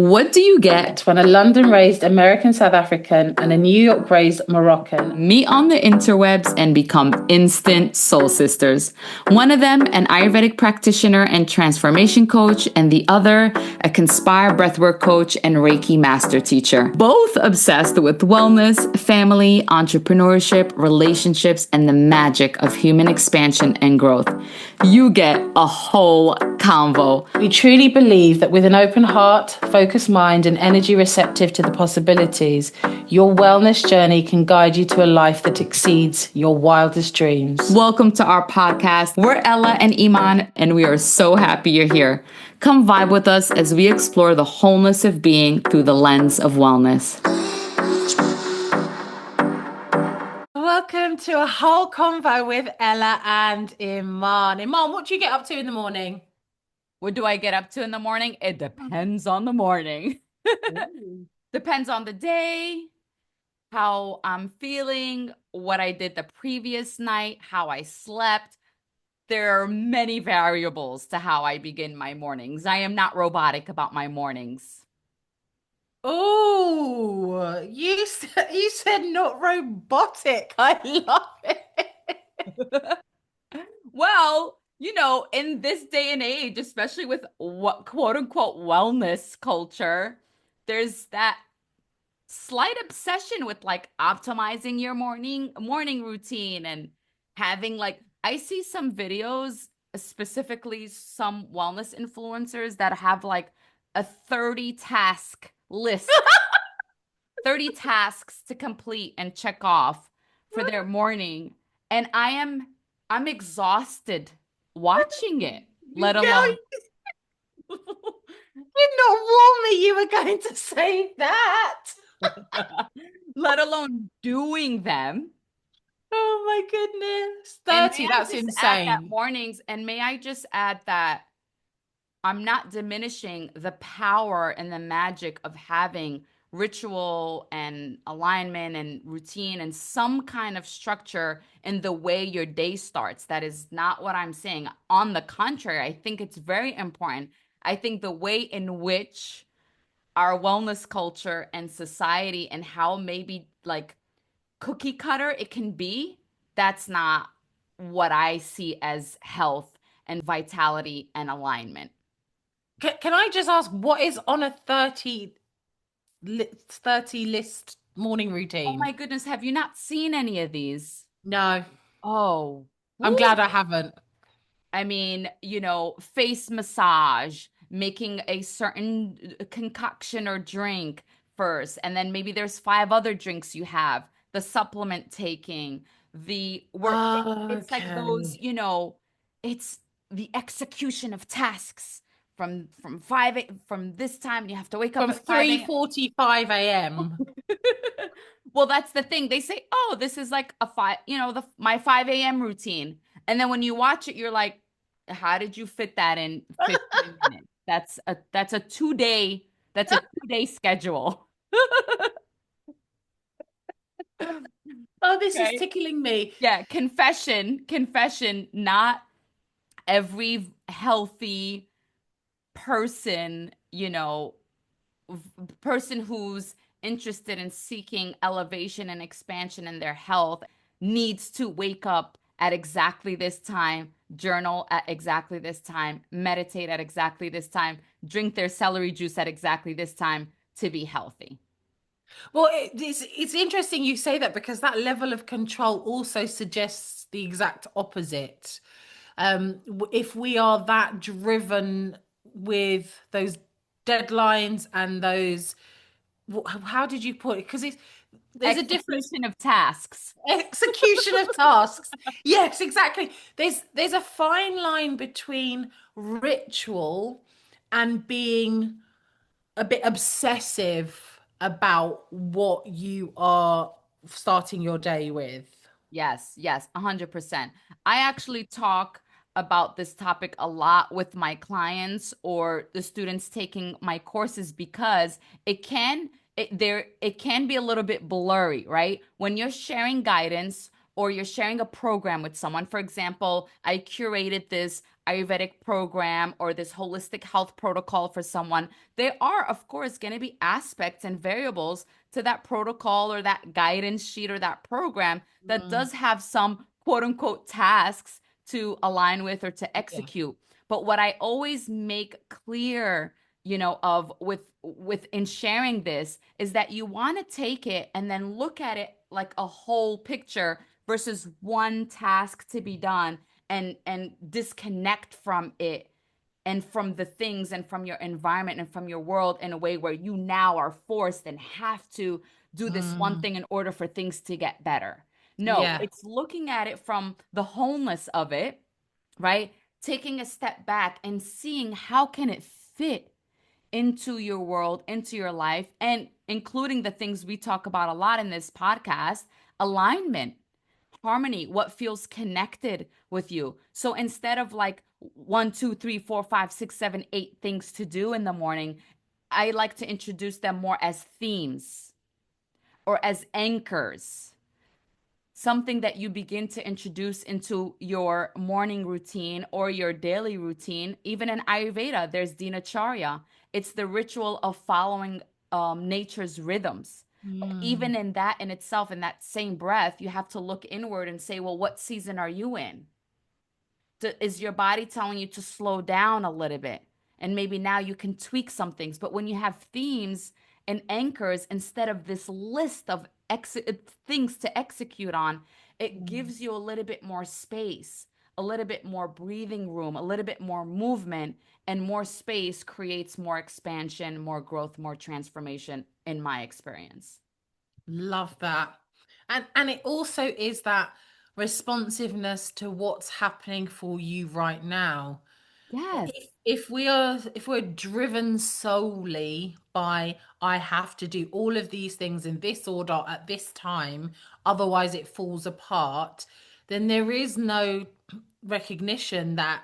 What do you get when a London-raised American South African and a New York-raised Moroccan meet on the interwebs and become instant soul sisters? One of them, an Ayurvedic practitioner and transformation coach, and the other, a Conspire breathwork coach and Reiki master teacher. Both obsessed with wellness, family, entrepreneurship, relationships, and the magic of human expansion and growth. You get a whole convo. We truly believe that with an open heart, focused mind, and energy receptive to the possibilities, your wellness journey can guide you to a life that exceeds your wildest dreams. Welcome to our podcast. We're Ella and Iman, and we are so happy you're here. Come vibe with us as we explore the wholeness of being through the lens of wellness. Welcome to a whole convo with Ella and Iman. Iman, what do you get up to in the morning? What do I get up to in the morning? It depends on the morning. Depends on the day, how I'm feeling, what I did the previous night, how I slept. There are many variables to how I begin my mornings. I am not robotic about my mornings. Oh, you said not robotic. I love it. Well, in this day and age, especially with what quote unquote wellness culture, there's that slight obsession with like optimizing your morning routine and having I see some videos, specifically some wellness influencers that have like a 30 task list, 30 tasks to complete and check off for their morning. And I'm exhausted watching it, let alone. Did not warn me you were going to say that. Let alone doing them. Oh my goodness. 30, that's insane. That mornings, and may I just add that I'm not diminishing the power and the magic of having ritual and alignment and routine and some kind of structure in the way your day starts. That is not what I'm saying. On the contrary, I think it's very important. I think the way in which our wellness culture and society and how maybe like cookie cutter it can be, that's not what I see as health and vitality and alignment. Can I just ask, what is on a 30 list morning routine? Oh my goodness, have you not seen any of these? No. Oh, I'm glad I haven't. I mean, face massage, making a certain concoction or drink first, and then maybe there's 5 other drinks you have, the supplement taking, the work. It's like those, it's the execution of tasks from 5 from this time, and you have to wake up From at 5 a.m. 3:45 a.m. Well, that's the thing. They say, "Oh, this is like a my 5 a.m. routine." And then when you watch it, you're like, "How did you fit that in 15 minutes?" That's a 2-day schedule. Oh, this is Okay. tickling me. Yeah, confession, not every healthy person, person who's interested in seeking elevation and expansion in their health needs to wake up at exactly this time, journal at exactly this time, meditate at exactly this time, drink their celery juice at exactly this time to be healthy. Well, it's interesting you say that because that level of control also suggests the exact opposite. If we are that driven with those deadlines and those, how did you put it? Because there's a difference Execution of tasks. execution of tasks. Yes, exactly. There's a fine line between ritual and being a bit obsessive about what you are starting your day with. Yes, 100%. I actually talk about this topic a lot with my clients or the students taking my courses because it can be a little bit blurry, right? When you're sharing guidance or you're sharing a program with someone. For example, I curated this Ayurvedic program or this holistic health protocol for someone. There are, of course, going to be aspects and variables to that protocol or that guidance sheet or that program that Mm, does have some quote unquote tasks to align with or to yeah. execute. But what I always make clear, of with in sharing this is that you want to take it and then look at it like a whole picture versus one task to be done and disconnect from it and from the things and from your environment and from your world in a way where you now are forced and have to do this one Mm, thing in order for things to get better. No, yeah. it's looking at it from the wholeness of it, right? Taking a step back and seeing how can it fit into your world, into your life, and including the things we talk about a lot in this podcast, alignment, harmony, what feels connected with you. So instead of like one, two, three, four, five, six, seven, eight things to do in the morning, I like to introduce them more as themes or as anchors, something that you begin to introduce into your morning routine or your daily routine. Even in Ayurveda, there's dinacharya. It's the ritual of following nature's rhythms. Mm, Even in that in itself, in that same breath, you have to look inward and say, well, what season are you in? Is your body telling you to slow down a little bit? And maybe now you can tweak some things. But when you have themes and anchors instead of this list of things to execute on, it mm. gives you a little bit more space, a little bit more breathing room, a little bit more movement, and more space creates more expansion, more growth, more transformation, in my experience. Love that. And it also is that responsiveness to what's happening for you right now. Yes. If we're driven solely by I have to do all of these things in this order at this time, otherwise it falls apart, then there is no recognition that,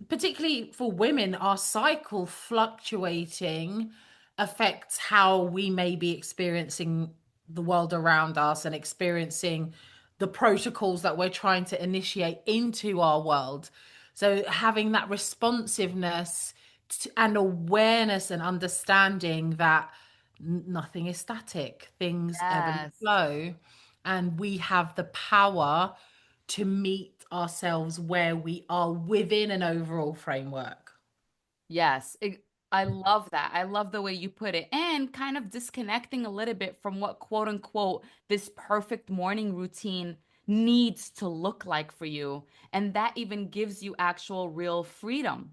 particularly for women, our cycle fluctuating affects how we may be experiencing the world around us and experiencing the protocols that we're trying to initiate into our world. So having that responsiveness and awareness and understanding that nothing is static, things ebb and Yes. flow, and we have the power to meet ourselves where we are within an overall framework. Yes, I love that. I love the way you put it. And kind of disconnecting a little bit from what quote unquote this perfect morning routine needs to look like for you. And that even gives you actual real freedom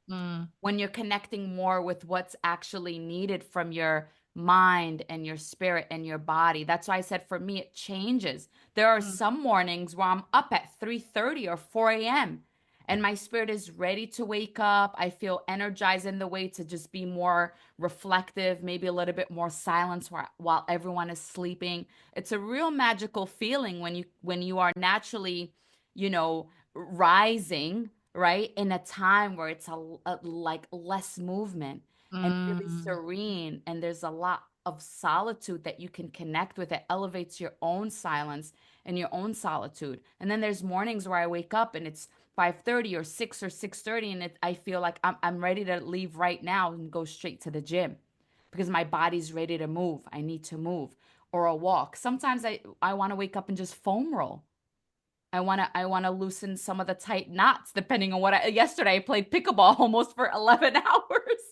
Mm, when you're connecting more with what's actually needed from your mind and your spirit and your body. That's why I said for me it changes. There are mm, some mornings where I'm up at 3:30 or 4 a.m. and my spirit is ready to wake up. I feel energized in the way to just be more reflective, maybe a little bit more silence while everyone is sleeping. It's a real magical feeling when you are naturally, rising, right? In a time where it's like less movement and really mm, serene, and there's a lot of solitude that you can connect with. It elevates your own silence and your own solitude. And then there's mornings where I wake up and it's 5:30 or 6 or 6:30 and I feel like I'm ready to leave right now and go straight to the gym because my body's ready to move. I need to move or a walk. Sometimes I want to wake up and just foam roll. I want to loosen some of the tight knots depending on yesterday I played pickleball almost for 11 hours.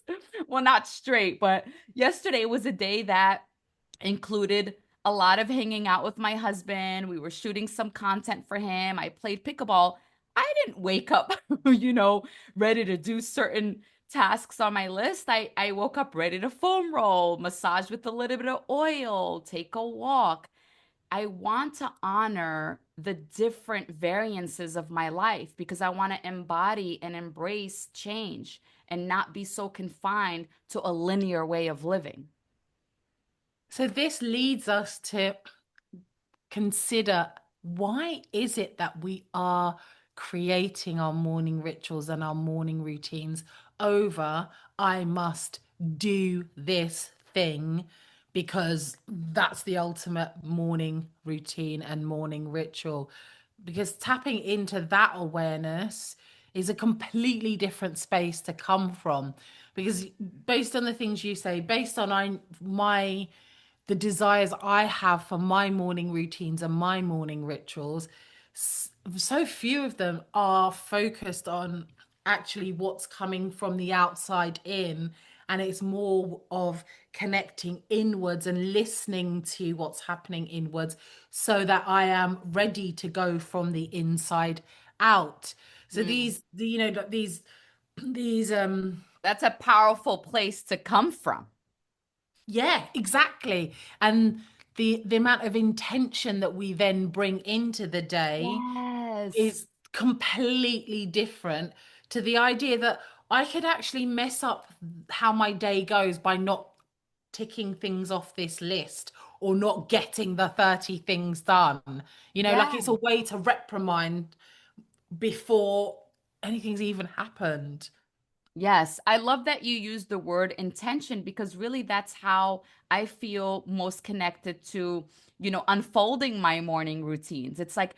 Well, not straight, but yesterday was a day that included a lot of hanging out with my husband. We were shooting some content for him. I played pickleball. I didn't wake up, ready to do certain tasks on my list. I woke up ready to foam roll, massage with a little bit of oil, take a walk. I want to honor the different variances of my life because I want to embody and embrace change and not be so confined to a linear way of living. So this leads us to consider, why is it that we are creating our morning rituals and our morning routines over I must do this thing because that's the ultimate morning routine and morning ritual. Because tapping into that awareness is a completely different space to come from. Because based on the things you say, based on my the desires I have for my morning routines and my morning rituals, so few of them are focused on actually what's coming from the outside in. And it's more of connecting inwards and listening to what's happening inwards so that I am ready to go from the inside out. So Mm. these That's a powerful place to come from. yeah, exactly. And the amount of intention that we then bring into the day Yes. is completely different to the idea that I could actually mess up how my day goes by not ticking things off this list or not getting the 30 things done. Like Yeah. it's a way to reprimand before anything's even happened. Yes, I love that you use the word intention because really that's how I feel most connected to, unfolding my morning routines. It's like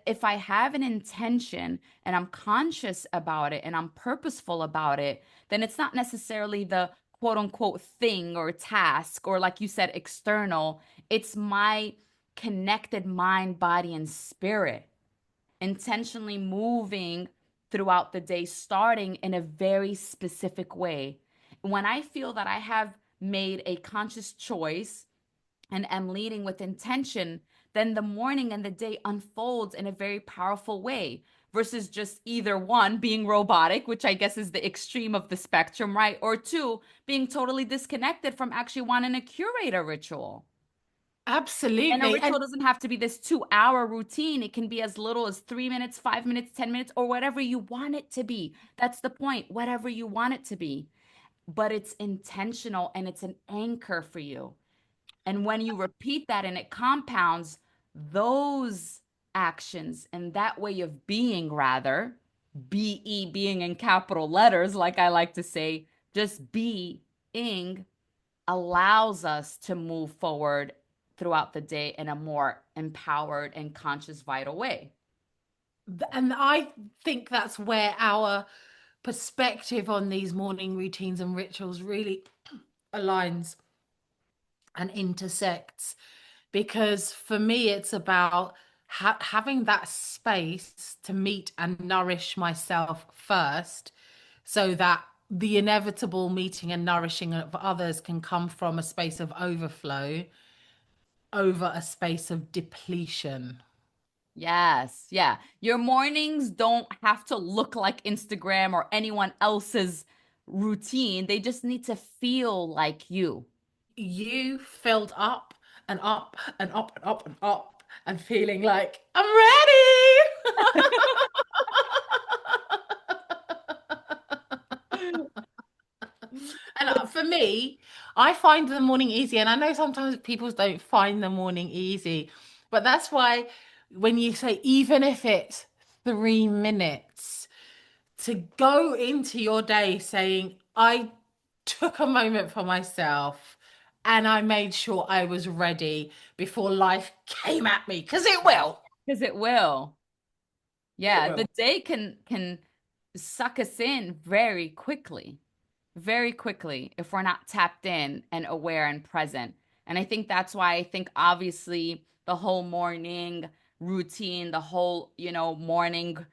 if I have an intention and I'm conscious about it and I'm purposeful about it, then it's not necessarily the quote unquote thing or task or, like you said, external. It's my connected mind, body, and spirit intentionally moving throughout the day, starting in a very specific way. When I feel that I have made a conscious choice and am leading with intention, then the morning and the day unfolds in a very powerful way versus just either one, being robotic, which I guess is the extreme of the spectrum, right? Or two, being totally disconnected from actually wanting to curate a ritual. And a Absolutely. ritual And doesn't have to be this 2 hour routine. It can be as little as 3 minutes, 5 minutes, 10 minutes, or whatever you want it to be. That's the point, whatever you want it to be. But it's intentional and it's an anchor for you. And when you repeat that and it compounds, those actions and that way of being, rather, being in capital letters, like I like to say, just being allows us to move forward throughout the day in a more empowered and conscious, vital way. and I think that's where our perspective on these morning routines and rituals really aligns and intersects. Because for me, it's about having that space to meet and nourish myself first, so that the inevitable meeting and nourishing of others can come from a space of overflow over a space of depletion. Yes, yeah. Your mornings don't have to look like Instagram or anyone else's routine. They just need to feel like you. You filled up and up and up and up and up and feeling like I'm ready. And for me, I find the morning easy. And I know sometimes people don't find the morning easy, but that's why when you say, even if it's 3 minutes, to go into your day saying, I took a moment for myself and I made sure I was ready before life came at me, because it Yes, will. because it will. It Yeah, the will. day can suck us in very quickly if we're not tapped in and aware and present. And I think that's why I think obviously the whole morning routine, the whole, morning,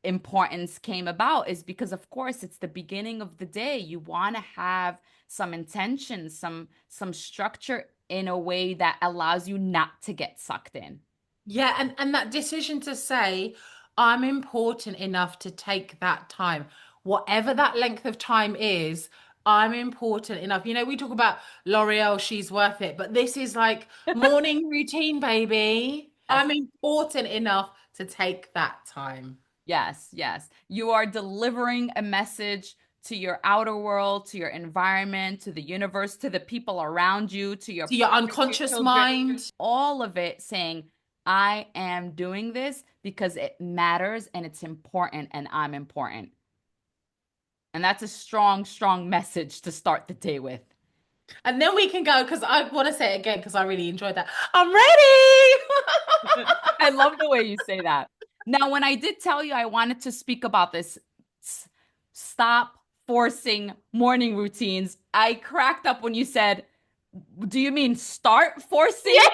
importance came about is because of course it's the beginning of the day. You want to have some intention, some structure in a way that allows you not to get sucked in. Yeah, and that decision to say, I'm important enough to take that time, whatever that length of time is, I'm important enough. We talk about L'Oreal, she's worth it, but this is like morning routine, baby. Yes. I'm important enough to take that time. Yes, yes. You are delivering a message to your outer world, to your environment, to the universe, to the people around you, to your To your partner, to your unconscious children, mind. all of it saying, I am doing this because it matters and it's important and I'm important. And that's a strong, strong message to start the day with. And then we can go, because I want to say it again because I really enjoyed that. I'm ready. I love the way you say that. Now, when I did tell you I wanted to speak about this, stop forcing morning routines, I cracked up when you said, do you mean start forcing? Yes.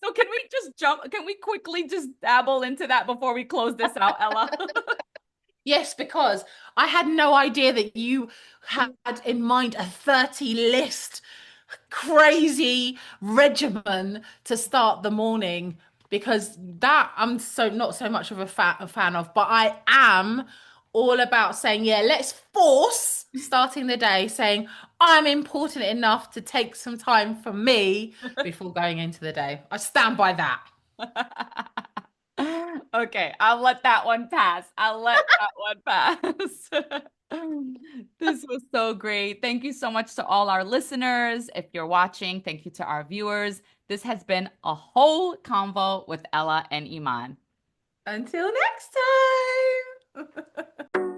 So can we just can we quickly just dabble into that before we close this out, Ella? Yes, because I had no idea that you had in mind a 30 list crazy regimen to start the morning, because that I'm not so much of a fan of, but I am all about saying, yeah, let's force starting the day saying I'm important enough to take some time for me before going into the day. I stand by that. Okay, I'll let that one pass. I'll let that one pass. This was so great. Thank you so much to all our listeners. If you're watching, thank you to our viewers. This has been a whole convo with Ella and Iman. Until next time.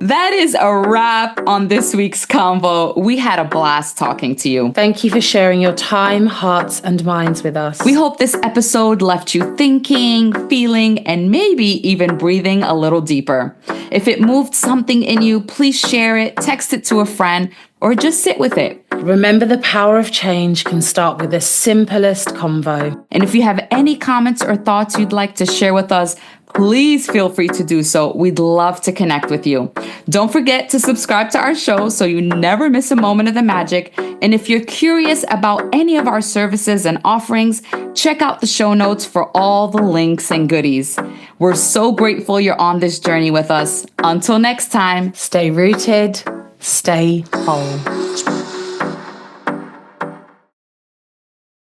That is a wrap on this week's Convo. We had a blast talking to you. Thank you for sharing your time, hearts, and minds with us. We hope this episode left you thinking, feeling, and maybe even breathing a little deeper. If it moved something in you, please share it, text it to a friend, or just sit with it. Remember, the power of change can start with the simplest convo. And if you have any comments or thoughts you'd like to share with us, please feel free to do so. We'd love to connect with you. Don't forget to subscribe to our show so you never miss a moment of the magic. And if you're curious about any of our services and offerings, check out the show notes for all the links and goodies. We're so grateful you're on this journey with us. Until next time, stay rooted, stay whole.